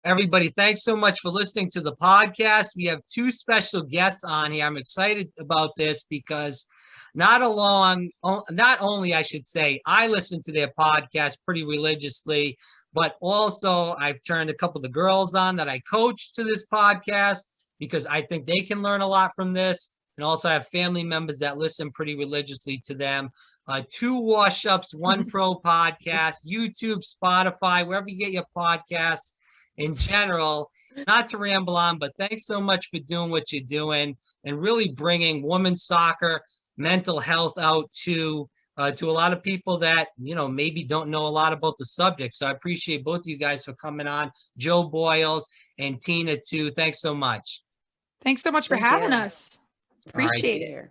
Everybody, thanks so much for listening to the podcast. We have two special guests on here. I'm excited about this because not only I should say, I listen to their podcast pretty religiously, but also I've turned a couple of the girls on that I coach to this podcast because I think they can learn a lot from this. And also I have family members that listen pretty religiously to them. Two Wash-Ups, One Pro podcast, YouTube, Spotify, wherever you get your podcasts in general. Not to ramble on, but thanks so much for doing what you're doing and really bringing women's soccer, mental health out to a lot of people that maybe don't know a lot about the subject. So I appreciate both of you guys for coming on, Joe Boyles and Tina too. Thanks so much. Thanks so much for having us. Appreciate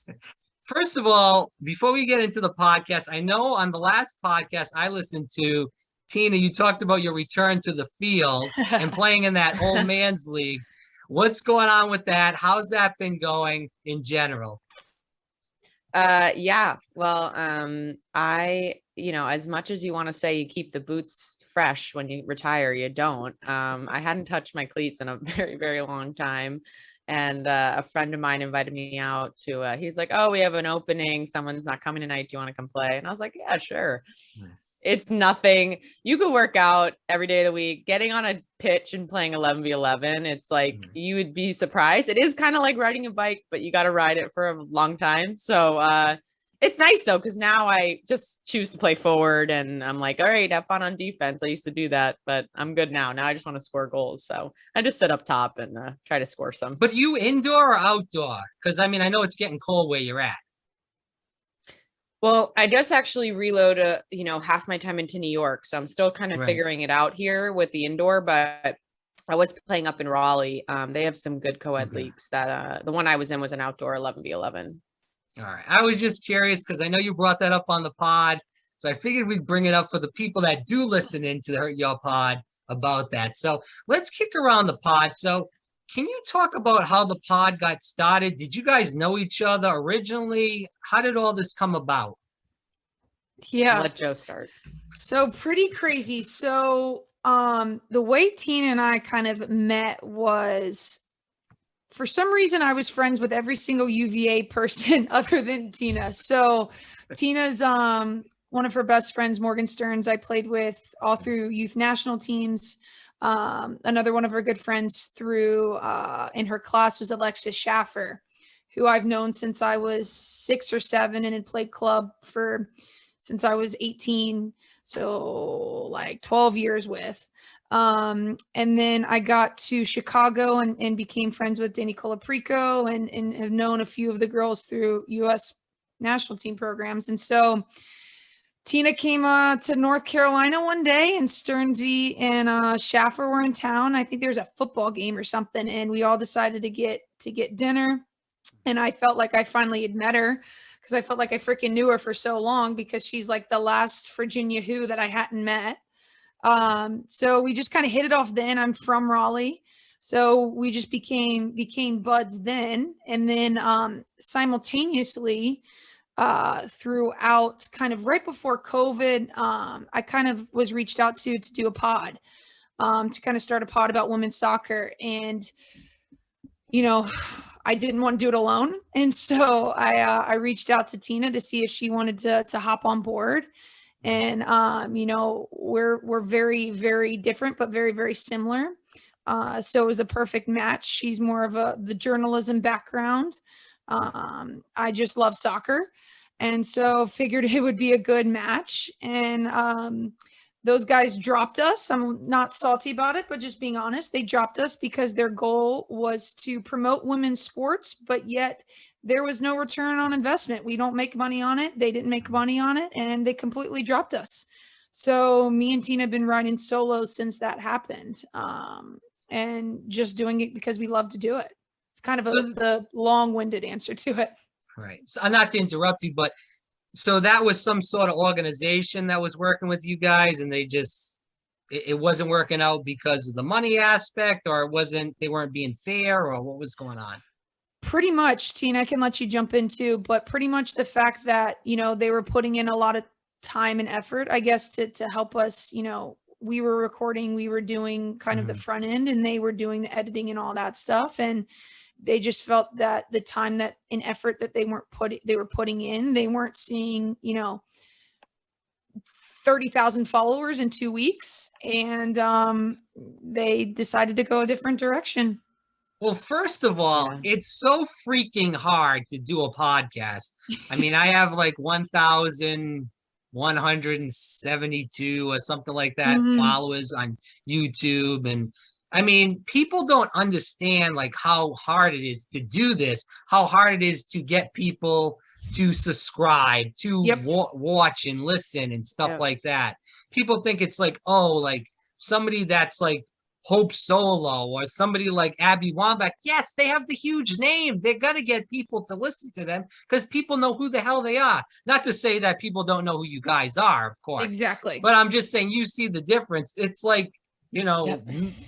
it. First of all, before we get into the podcast, I know on the last podcast I listened to, Tina, you talked about your return to the field and playing in that old man's league. What's going on with that? How's that been going in general? Yeah. Well, as much as you want to say you keep the boots fresh when you retire, you don't. I hadn't touched my cleats in a very, very long time. And a friend of mine invited me out to, he's like, oh, we have an opening. Someone's not coming tonight. Do you want to come play? And I was like, yeah, sure. It's nothing. You could work out every day of the week. Getting on a pitch and playing 11v11, it's like you would be surprised. It is kind of like riding a bike, but you got to ride it for a long time. So it's nice though, because now I just choose to play forward and I'm like, all right, have fun on defense. I used to do that, but I'm good now. Now I just want to score goals. So I just sit up top and try to score some. But you indoor or outdoor? Because I know it's getting cold where you're at. Well, I just actually reload half my time into New York. So I'm still kind of figuring it out here with the indoor, but I was playing up in Raleigh. They have some good co-ed leagues that the one I was in was an outdoor 11v11. All right. I was just curious because I know you brought that up on the pod. So I figured we'd bring it up for the people that do listen into your pod about that. So let's kick around the pod. So can you talk about how the pod got started? Did you guys know each other originally? How did all this come about? Yeah. Let Joe start. So pretty crazy. So the way Tina and I kind of met was, for some reason, I was friends with every single UVA person other than Tina. So Tina's one of her best friends, Morgan Stearns, I played with all through youth national teams. Another one of her good friends through in her class was Alexis Schaffer, who I've known since I was 6 or 7 and had played club since I was 18. So like 12 years with. And then I got to Chicago and became friends with Danny Colaprico and have known a few of the girls through U.S. national team programs. And so Tina came to North Carolina one day, and Stearnsy and Schaffer were in town. I think there was a football game or something, and we all decided to get dinner. And I felt like I finally had met her because I felt like I freaking knew her for so long because she's like the last Virginia who that I hadn't met. So we just kind of hit it off then. I'm from Raleigh. So we just became buds then. And then simultaneously, throughout kind of right before COVID, I kind of was reached out to do a pod, to kind of start a pod about women's soccer. And, I didn't want to do it alone. And so I reached out to Tina to see if she wanted to hop on board. And, we're very, very different, but very, very similar. So it was a perfect match. She's more of the journalism background. I just love soccer. And so figured it would be a good match. And those guys dropped us. I'm not salty about it, but just being honest, they dropped us because their goal was to promote women's sports, but yet there was no return on investment. We don't make money on it. They didn't make money on it, and they completely dropped us. So me and Tina have been riding solo since that happened, and just doing it because we love to do it. It's kind of the long-winded answer to it. Right. So not to interrupt you, but so that was some sort of organization that was working with you guys, and it wasn't working out because of the money aspect, or they weren't being fair, or what was going on? Pretty much, Tina, I can let you jump into, but pretty much the fact that, they were putting in a lot of time and effort, I guess, to help us, we were recording, we were doing kind of the front end, and they were doing the editing and all that stuff. And they just felt that the time that and effort that they were putting in, they weren't seeing, 30,000 followers in 2 weeks. And they decided to go a different direction. Well, first of all, it's so freaking hard to do a podcast. I mean, I have like 1,172 or something like that followers on YouTube. And I mean, people don't understand like how hard it is to do this, how hard it is to get people to subscribe, to watch and listen and stuff like that. People think it's like, oh, like somebody that's like Hope Solo or somebody like Abby Wambach. Yes, they have the huge name. They're going to get people to listen to them because people know who the hell they are. Not to say that people don't know who you guys are, of course. Exactly. But I'm just saying, you see the difference. It's like,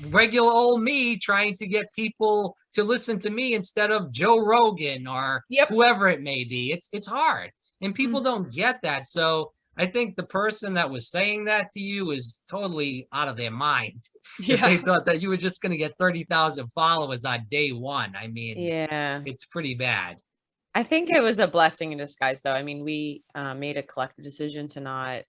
regular old me trying to get people to listen to me instead of Joe Rogan or whoever it may be. It's hard. And people don't get that. So I think the person that was saying that to you is totally out of their mind. If they thought that you were just going to get 30,000 followers on day one. I mean, it's pretty bad. I think it was a blessing in disguise, though. I mean, we made a collective decision to not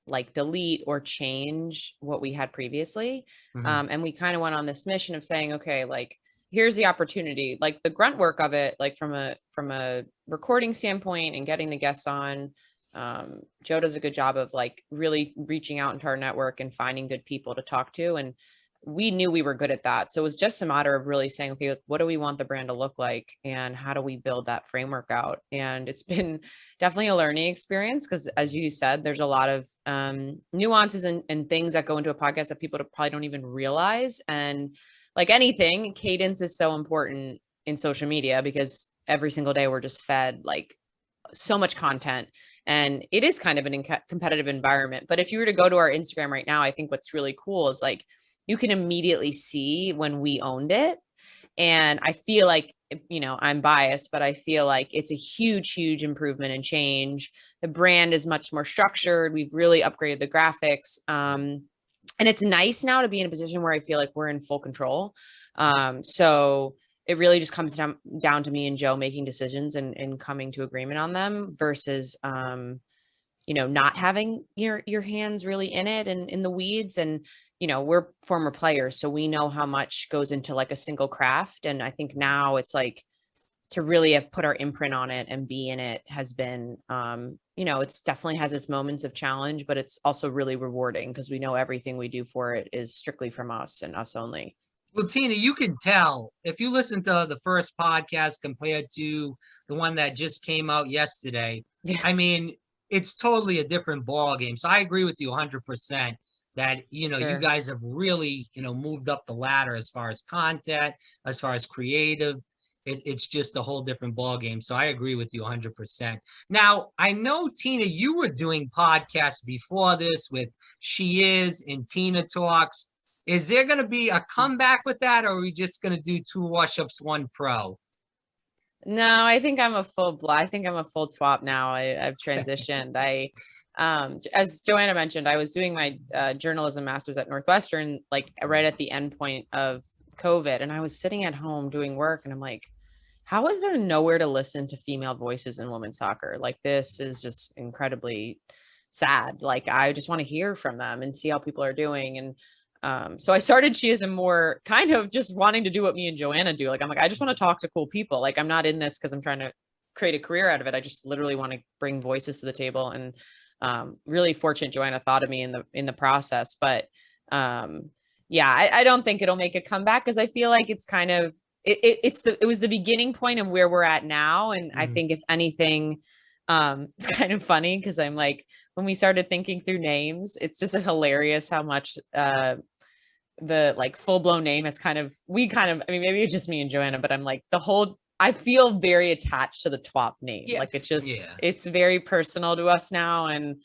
like delete or change what we had previously. And we kind of went on this mission of saying, okay, like, here's the opportunity, like the grunt work of it, like from a recording standpoint and getting the guests on. Joe does a good job of like really reaching out into our network and finding good people to talk to. And we knew we were good at that. So it was just a matter of really saying, okay, what do we want the brand to look like? And how do we build that framework out? And it's been definitely a learning experience because, as you said, there's a lot of nuances and things that go into a podcast that people probably don't even realize. And like anything, cadence is so important in social media because every single day we're just fed like so much content, and it is kind of an competitive environment. But if you were to go to our Instagram right now, I think what's really cool is like you can immediately see when we owned it. And I feel like, I'm biased, but I feel like it's a huge improvement and change. The brand is much more structured. We've really upgraded the graphics. And it's nice now to be in a position where I feel like we're in full control. So it really just comes down to me and Joe making decisions and coming to agreement on them versus, not having your hands really in it and in the weeds. And, we're former players, so we know how much goes into like a single craft. And I think now it's like to really have put our imprint on it and be in it has been, it's definitely has its moments of challenge, but it's also really rewarding because we know everything we do for it is strictly from us and us only. Well, Tina, you can tell if you listen to the first podcast compared to the one that just came out yesterday. I mean, it's totally a different ball game. So I agree with you 100% that, you guys have really, moved up the ladder as far as content, as far as creative. It's just a whole different ball game. So I agree with you 100%. Now, I know, Tina, you were doing podcasts before this with She Is and Tina Talks. Is there going to be a comeback with that, or are we just going to do 2 WASHUPS, 1 pro? No, I think I'm a full twop now. I've transitioned. As Joanna mentioned, I was doing my journalism master's at Northwestern, like right at the end point of COVID. And I was sitting at home doing work and I'm like, how is there nowhere to listen to female voices in women's soccer? Like, this is just incredibly sad. Like, I just want to hear from them and see how people are doing. And so I started She Is a more kind of just wanting to do what me and Joanna do. Like, I'm like, I just want to talk to cool people. Like, I'm not in this because I'm trying to create a career out of it. I just literally want to bring voices to the table, and really fortunate Joanna thought of me in the process. But I don't think it'll make a comeback because I feel like it's kind of, it was the beginning point of where we're at now. And I think if anything, it's kind of funny because I'm like, when we started thinking through names, it's just hilarious how much the like full-blown name is I mean, maybe it's just me and Joanna, but I'm like I feel very attached to the TWOP name. Yes. Like, it's just it's very personal to us now. And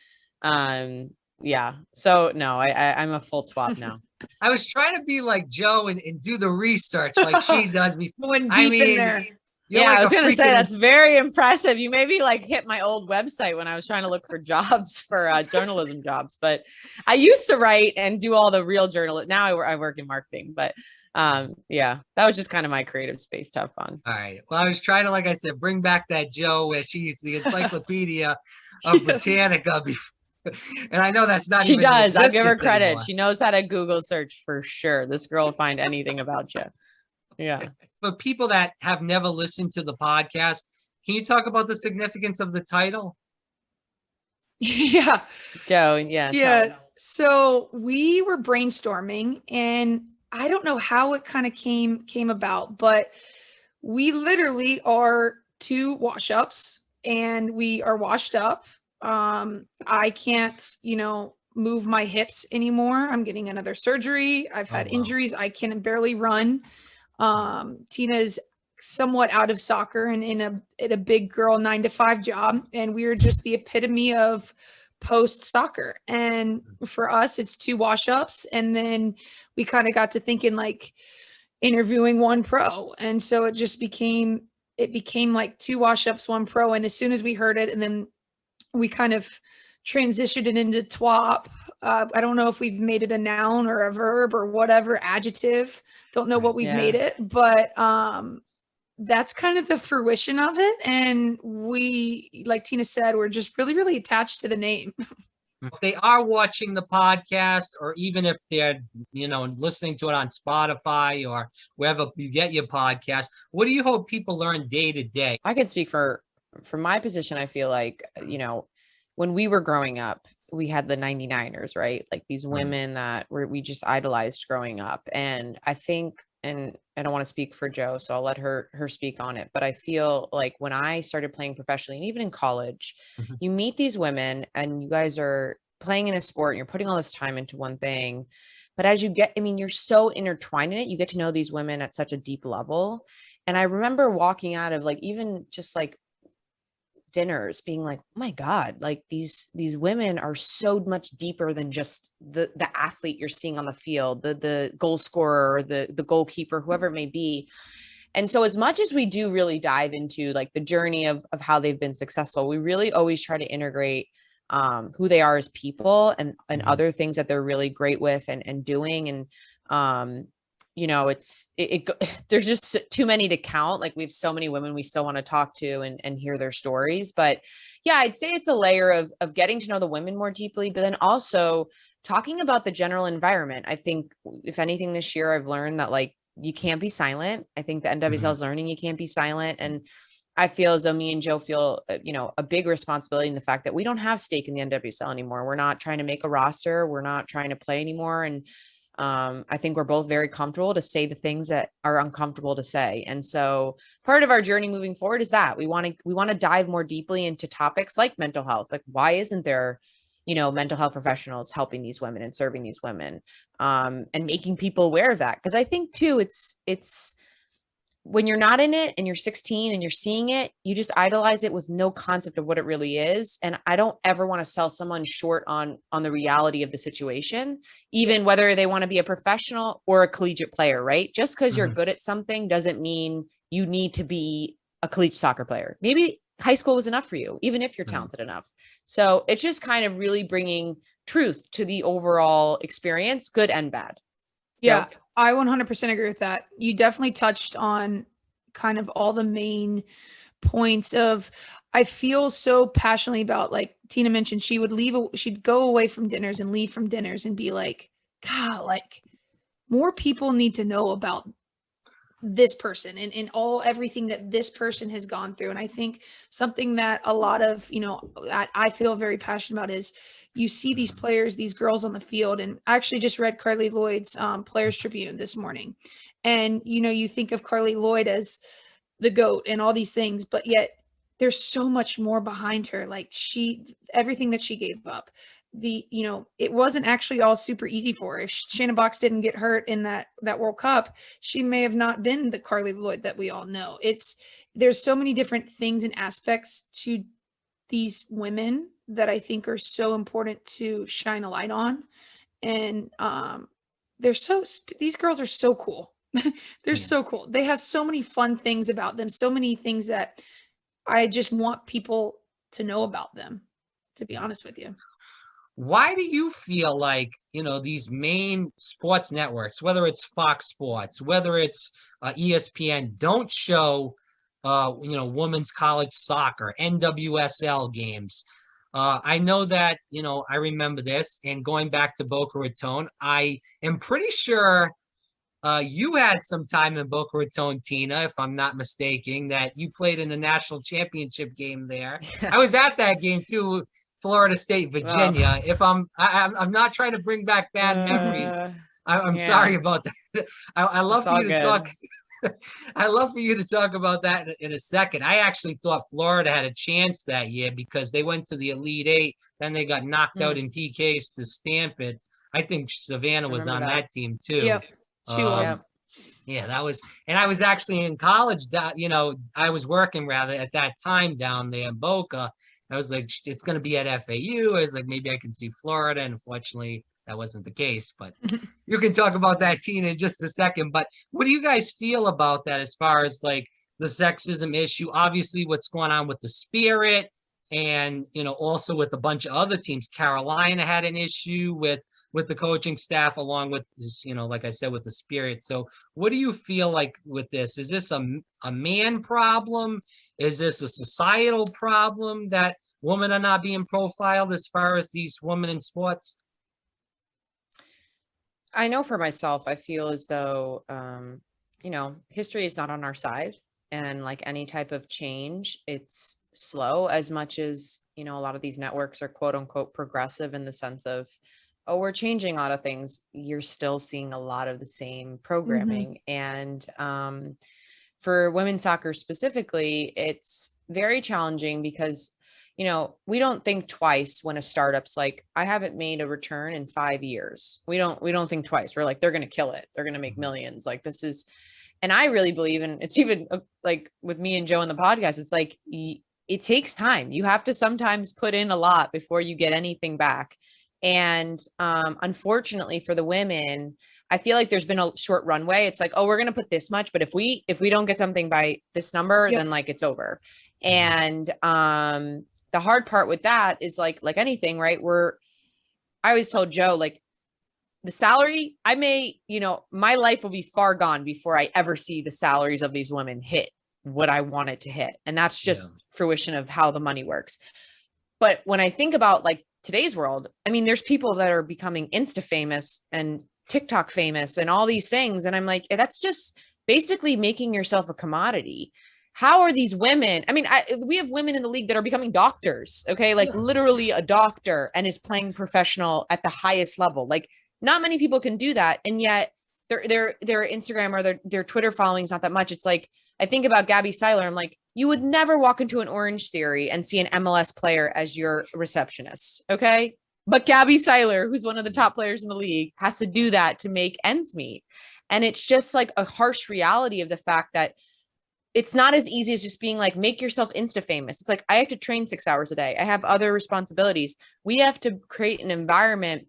so no, I'm a full TWOP now. I was trying to be like Joe and do the research like she does before. Going deep in there. You're Yeah, like I was a going to say freaking- that's very impressive. You maybe like hit my old website when I was trying to look for jobs for journalism jobs, but I used to write and do all the real journalism. Now I work in marketing, but yeah, that was just kind of my creative space to have fun. All right. Well, I was trying to, like I said, bring back that Joe where she's the encyclopedia of Britannica. And I know that's not She even in does. I'll give her existence credit. anymore. She knows how to Google search for sure. This girl will find anything about you. Yeah. For people that have never listened to the podcast, can you talk about the significance of the title? Yeah. Joe, yeah. Yeah. So we were brainstorming, and I don't know how it kind of came about, but we literally are two wash-ups, and we are washed up. I can't, move my hips anymore. I'm getting another surgery. I've had wow. injuries. I can barely run. Tina's somewhat out of soccer and in a big girl 9-to-5 job, and we are just the epitome of post soccer. And for us, it's two wash-ups, and then we kind of got to thinking like interviewing one pro, and so it became like two wash-ups, one pro. And as soon as we heard it, and then we kind of transitioned it into twop. I don't know if we've made it a noun or a verb or whatever adjective. Don't know what we've made it, but that's kind of the fruition of it. And we, like Tina said, we're just really, really attached to the name. If they are watching the podcast, or even if they're, listening to it on Spotify or wherever you get your podcast, what do you hope people learn day to day? I could speak for my position. I feel like, when we were growing up, we had the 99ers, right? Like these women that we just idolized growing up. And I think, and I don't want to speak for Joe, so I'll let her speak on it. But I feel like when I started playing professionally, and even in college, you meet these women and you guys are playing in a sport and you're putting all this time into one thing. But as you get, you're so intertwined in it, you get to know these women at such a deep level. And I remember walking out of like, even just like dinners being like, oh my God, like these women are so much deeper than just the athlete you're seeing on the field, the goal scorer, or the goalkeeper, whoever it may be. And so as much as we do really dive into like the journey of how they've been successful, we really always try to integrate who they are as people and other things that they're really great with and doing. And there's just too many to count. Like we have so many women we still want to talk to and hear their stories. But yeah, I'd say it's a layer of getting to know the women more deeply, but then also talking about the general environment. I think if anything this year, I've learned that like, you can't be silent. I think the NWSL is learning you can't be silent. And I feel as though me and Joe feel, a big responsibility in the fact that we don't have stake in the NWSL anymore. We're not trying to make a roster. We're not trying to play anymore. And I think we're both very comfortable to say the things that are uncomfortable to say. And so part of our journey moving forward is that we want to dive more deeply into topics like mental health. Like, why isn't there, mental health professionals helping these women and serving these women, and making people aware of that? Because I think too, it's when you're not in it and you're 16 and you're seeing it, you just idolize it with no concept of what it really is. And I don't ever want to sell someone short on the reality of the situation, even whether they want to be a professional or a collegiate player, right? Just because you're good at something doesn't mean you need to be a collegiate soccer player. Maybe high school was enough for you, even if you're talented enough. So it's just kind of really bringing truth to the overall experience, good and bad. Yeah, Joe? I 100% agree with that. You definitely touched on kind of all the main points of, I feel so passionately about, like Tina mentioned, she'd go away from dinners and leave from dinners and be like, God, like more people need to know about this person and everything that this person has gone through. And I think something that a lot of, I feel very passionate about is you see these players, these girls on the field. And I actually just read Carly Lloyd's Players Tribune this morning. And, you think of Carly Lloyd as the GOAT and all these things, but yet there's so much more behind her. Like everything that she gave up, it wasn't actually all super easy for her. If Shannon Box didn't get hurt in that World Cup, she may have not been the Carly Lloyd that we all know. There's so many different things and aspects to these women that I think are so important to shine a light on. And these girls are so cool. They're Yeah. so cool. They have so many fun things about them, so many things that I just want people to know about them, to be honest with you. Why do you feel like, these main sports networks, whether it's Fox Sports, whether it's ESPN, don't show, women's college soccer, NWSL games? I know that, I remember this, and going back to Boca Raton, I am pretty sure you had some time in Boca Raton, Tina, if I'm not mistaken, that you played in a national championship game there. I was at that game too, Florida State, Virginia. If I'm not trying to bring back bad memories. I'm sorry about that. I love for you to talk. I love for you to talk about that in a second. I actually thought Florida had a chance that year because they went to the Elite Eight, then they got knocked out in PKs to Stanford. I think Savannah was on that team too. Yep, she was. Yeah, that was, and I was actually in college. I was working rather at that time down there in Boca. I was like, it's going to be at FAU. I was like, maybe I can see Florida. And unfortunately, that wasn't the case. But you can talk about that, Tina, in just a second. But what do you guys feel about that as far as like the sexism issue? Obviously, what's going on with the Spirit, and also with a bunch of other teams. Carolina had an issue with the coaching staff, along with like I said, with the Spirit. So what do you feel like with this? Is this a man problem? Is this a societal problem that women are not being profiled as far as these women in sports? I know for myself, I feel as though, history is not on our side, and like any type of change, it's slow. As much as, a lot of these networks are quote unquote progressive in the sense of, oh, we're changing a lot of things, you're still seeing a lot of the same programming. And for women's soccer specifically, it's very challenging because, we don't think twice when a startup's like, I haven't made a return in 5 years. We don't think twice. We're like, they're going to kill it. They're going to make millions. Like, this is, and I really believe, and it's even like with me and Joe in the podcast, it's like, it takes time. You have to sometimes put in a lot before you get anything back. And unfortunately for the women, I feel like there's been a short runway. It's like, oh, we're going to put this much, but if we don't get something by this number, then like it's over. And the hard part with that is like anything, right? I always told Joe, like, the salary, I may, my life will be far gone before I ever see the salaries of these women hit what I want it to hit. And that's just fruition of how the money works. But when I think about like today's world, I mean, there's people that are becoming Insta famous and TikTok famous and all these things. And I'm like, that's just basically making yourself a commodity. How are these women? I mean, we have women in the league that are becoming doctors, okay? Like literally a doctor, and is playing professional at the highest level. Like, not many people can do that. And yet their Instagram or their Twitter following is not that much. It's like, I think about Gabby Seiler. I'm like, you would never walk into an Orange Theory and see an MLS player as your receptionist. Okay. But Gabby Seiler, who's one of the top players in the league, has to do that to make ends meet. And it's just like a harsh reality of the fact that it's not as easy as just being like, make yourself Insta famous. It's like, I have to train 6 hours a day. I have other responsibilities. We have to create an environment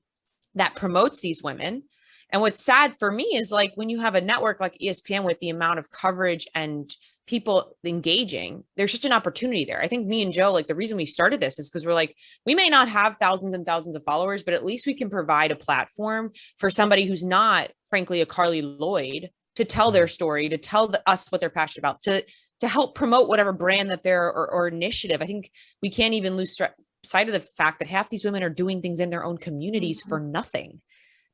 that promotes these women. And what's sad for me is like, when you have a network like ESPN with the amount of coverage and people engaging, there's such an opportunity there. I think me and Joe, like, the reason we started this is because we're like, we may not have thousands and thousands of followers, but at least we can provide a platform for somebody who's not, frankly, a Carly Lloyd, to tell their story, to tell us what they're passionate about, to help promote whatever brand that they're or initiative. I think we can't even lose sight of the fact that half these women are doing things in their own communities for nothing.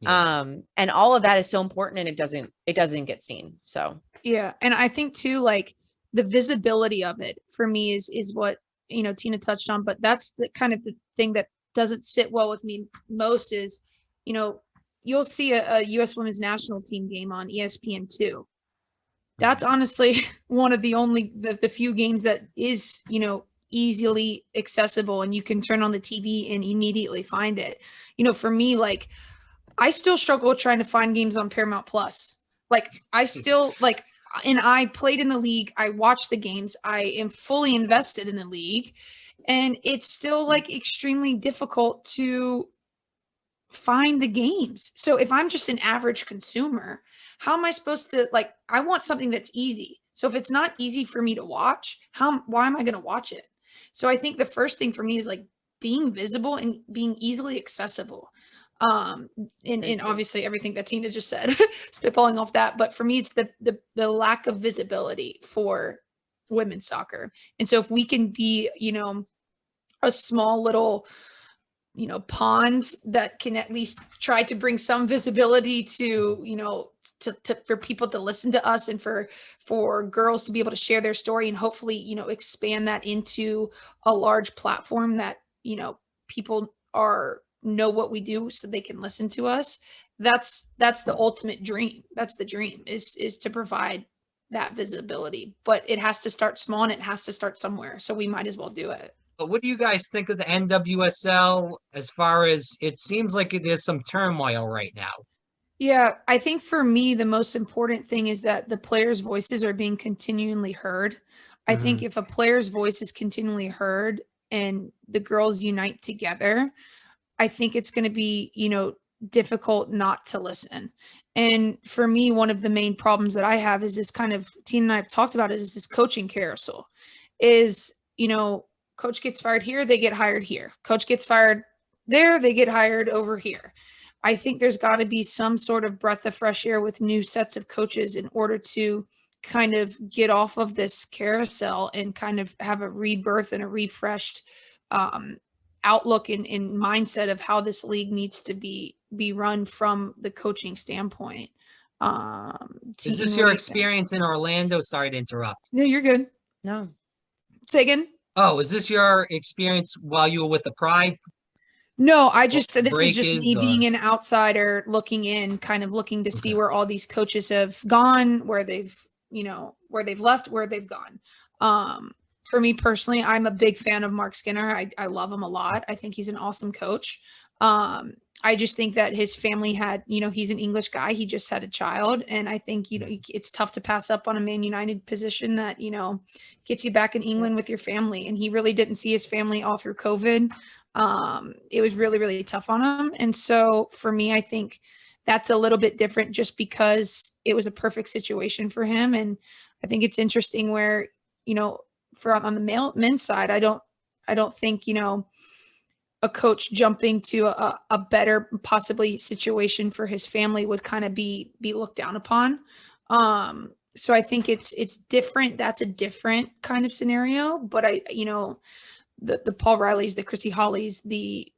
And all of that is so important, and it doesn't get seen. So yeah. And I think too, like, the visibility of it for me is what, Tina touched on, but that's the kind of the thing that doesn't sit well with me most is, you'll see a U.S. women's national team game on ESPN2. That's honestly one of the only, the few games that is, easily accessible, and you can turn on the TV and immediately find it. For me, like, I still struggle trying to find games on Paramount Plus. Like, I still like, and I played in the league. I watched the games. I am fully invested in the league, and it's still like extremely difficult to find the games. So if I'm just an average consumer, how am I supposed to, like, I want something that's easy. So if it's not easy for me to watch, why am I going to watch it? So I think the first thing for me is like being visible and being easily accessible. And obviously everything that Tina just said, spitballing off that. But for me, it's the lack of visibility for women's soccer. And so if we can be, a small little, pond that can at least try to bring some visibility to, for people to listen to us, and for girls to be able to share their story, and hopefully, expand that into a large platform that, people know what we do so they can listen to us. That's the ultimate dream. That's the dream, is to provide that visibility, but it has to start small and it has to start somewhere. So we might as well do it. But what do you guys think of the NWSL, as far as it seems like there's some turmoil right now? Yeah, I think for me, the most important thing is that the players' voices are being continually heard. I think if a player's voice is continually heard and the girls unite together, I think it's going to be, difficult not to listen. And for me, one of the main problems that I have is this kind of, Tina and I have talked about it, is this coaching carousel. Is, coach gets fired here, they get hired here. Coach gets fired there, they get hired over here. I think there's got to be some sort of breath of fresh air with new sets of coaches in order to kind of get off of this carousel and kind of have a rebirth and a refreshed outlook and mindset of how this league needs to be run from the coaching standpoint. Is this your experience in Orlando? Sorry to interrupt. No, you're good. No. Say again. Oh, is this your experience while you were with the Pride? No, this is just me being an outsider looking in, kind of looking to see where all these coaches have gone, where they've left, where they've gone. For me personally, I'm a big fan of Mark Skinner. I love him a lot. I think he's an awesome coach. I just think that his family had, he's an English guy. He just had a child. And I think, it's tough to pass up on a Man United position that, gets you back in England with your family. And he really didn't see his family all through COVID. It was really, really tough on him. And so for me, I think that's a little bit different just because it was a perfect situation for him. And I think it's interesting where, on the men's side, I don't think, a coach jumping to a better possibly situation for his family would kind of be looked down upon. So I think it's different. That's a different kind of scenario, but the Paul Rileys, the Chrissy Hollies, the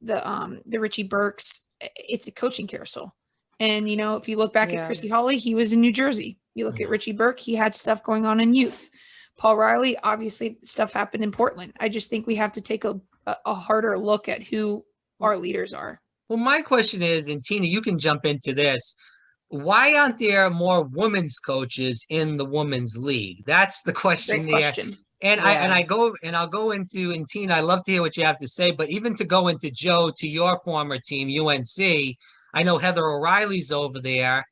Richie Burks, it's a coaching carousel. And, if you look back at Chrissy Holly, he was in New Jersey. You look at Richie Burke, he had stuff going on in youth. Paul Riley, obviously stuff happened in Portland. I just think we have to take a harder look at who our leaders are. Well, my question is, and Tina, you can jump into this. Why aren't there more women's coaches in the women's league? That's the question. Great question. And I'll go into, and Tina, I love to hear what you have to say, but even to go into Joe, to your former team, UNC, I know Heather O'Reilly's over there,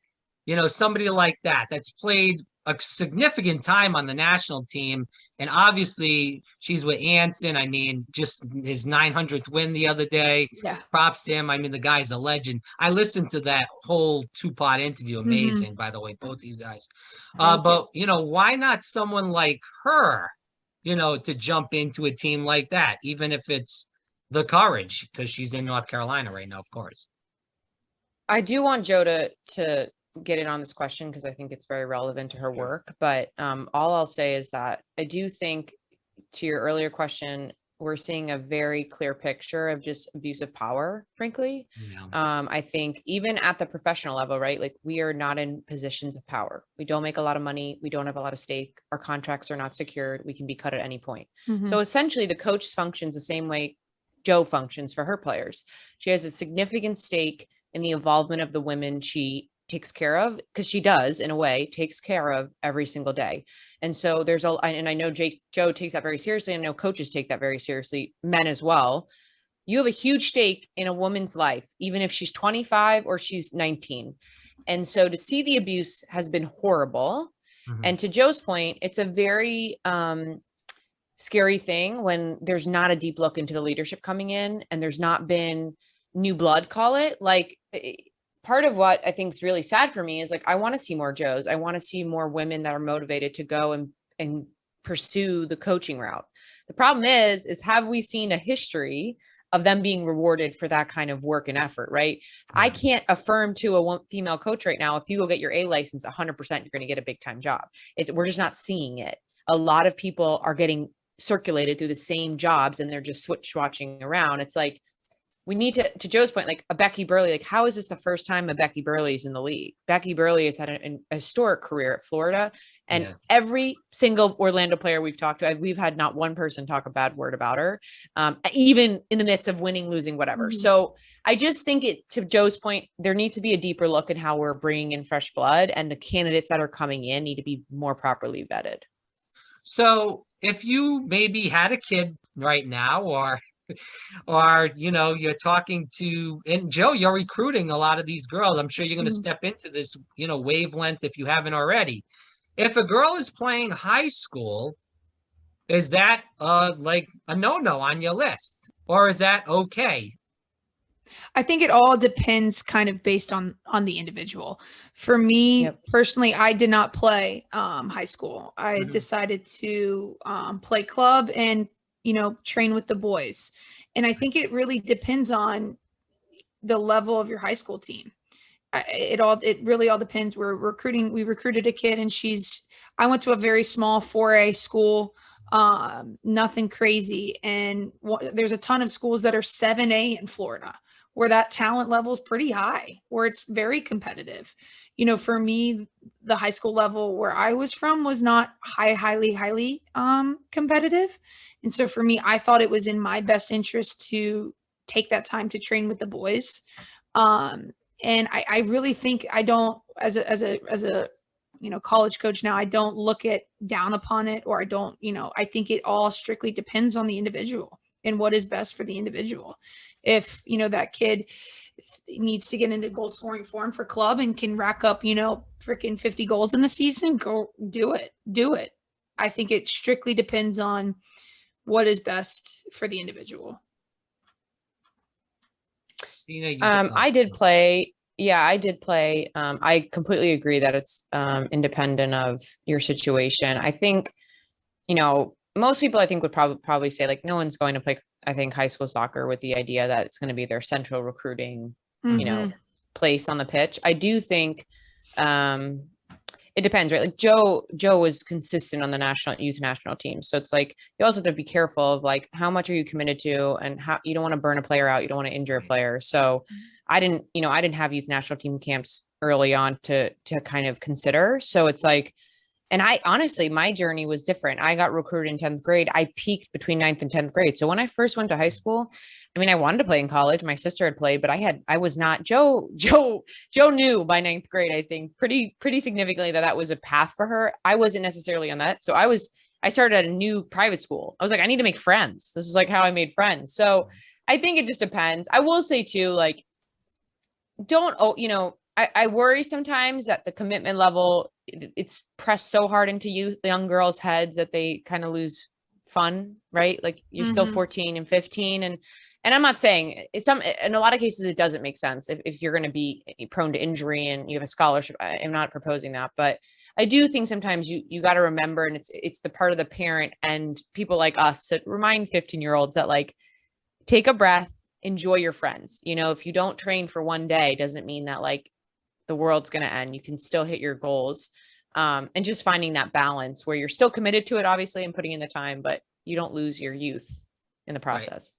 somebody like that's played a significant time on the national team. And obviously she's with Anson. I mean, just his 900th win the other day. Yeah. Props to him. I mean, the guy's a legend. I listened to that whole 2-part interview. Amazing, by the way, both of you guys. But why not someone like her, to jump into a team like that, even if it's the Courage, because she's in North Carolina right now, of course. I do want Joe to get in on this question because I think it's very relevant to her work. But all I'll say is that I do think, to your earlier question, we're seeing a very clear picture of just abuse of power, frankly. Yeah. I think even at the professional level, right? Like, we are not in positions of power. We don't make a lot of money. We don't have a lot of stake. Our contracts are not secured. We can be cut at any point. So essentially the coach functions the same way Joe functions for her players. She has a significant stake in the involvement of the women she takes care of, because she does, in a way, takes care of every single day. And so and I know Joe takes that very seriously. And I know coaches take that very seriously, men as well. You have a huge stake in a woman's life, even if she's 25 or she's 19. And so to see the abuse has been horrible. And to Joe's point, it's a very scary thing when there's not a deep look into the leadership coming in, and there's not been new blood, call it. Like part of what I think is really sad for me is like, I want to see more Joes. I want to see more women that are motivated to go and pursue the coaching route. The problem is have we seen a history of them being rewarded for that kind of work and effort, right? Yeah. I can't affirm to a female coach right now, if you go get your A license, 100%, you're going to get a big time job. We're just not seeing it. A lot of people are getting circulated through the same jobs and they're just swatching around. It's like, we need to Joe's point, like a Becky Burleigh, like how is this the first time a Becky Burleigh is in the league? Becky Burleigh has had a historic career at Florida, and every single Orlando player we've talked to, we've had not one person talk a bad word about her, even in the midst of winning, losing, whatever. Mm-hmm. So I just think to Joe's point, there needs to be a deeper look at how we're bringing in fresh blood, and the candidates that are coming in need to be more properly vetted. So if you maybe had a kid right now, or you're talking to, and Joe, you're recruiting a lot of these girls. I'm sure you're going to step into this, wavelength if you haven't already. If a girl is playing high school, is that like a no-no on your list, or is that okay? I think it all depends kind of based on the individual. For me personally, I did not play high school. I decided to play club and train with the boys. And I think it really depends on the level of your high school team. It really all depends. We recruited a kid, and I went to a very small 4A school, nothing crazy. And there's a ton of schools that are 7A in Florida, where that talent level is pretty high, where it's very competitive. For me, the high school level where I was from was not highly competitive. And so for me, I thought it was in my best interest to take that time to train with the boys. And I really think I don't, as a college coach now, I don't look down upon it, or I don't, I think it all strictly depends on the individual and what is best for the individual. If, that kid needs to get into goal scoring form for club and can rack up, freaking 50 goals in the season, go do it. I think it strictly depends on what is best for the individual. I did play. Yeah, I did play. I completely agree that it's independent of your situation. I think, most people I think would probably say like no one's going to play, I think, high school soccer with the idea that it's going to be their central recruiting, place on the pitch. I do think it depends, right? Like Joe was consistent on the youth national team. So it's like, you also have to be careful of like, how much are you committed to, and how you don't want to burn a player out. You don't want to injure a player. So I didn't have youth national team camps early on to kind of consider. So it's like, and I honestly, my journey was different. I got recruited in 10th grade. I peaked between 9th and 10th grade. So when I first went to high school, I wanted to play in college. My sister had played, but I was not. Joe knew by 9th grade, I think pretty significantly that was a path for her. I wasn't necessarily on that. So I started at a new private school. I was like, I need to make friends. This is like how I made friends. So I think it just depends. I will say too, like, I worry sometimes that the commitment level, it's pressed so hard into young girls' heads that they kind of lose fun, right? Like you're still 14 and 15. And I'm not saying in a lot of cases, it doesn't make sense if you're going to be prone to injury and you have a scholarship. I'm not proposing that, but I do think sometimes you got to remember, and it's the part of the parent and people like us to remind 15-year-olds that like, take a breath, enjoy your friends. If you don't train for one day, doesn't mean that like the world's going to end. You can still hit your goals. And just finding that balance where you're still committed to it, obviously, and putting in the time, but you don't lose your youth in the process.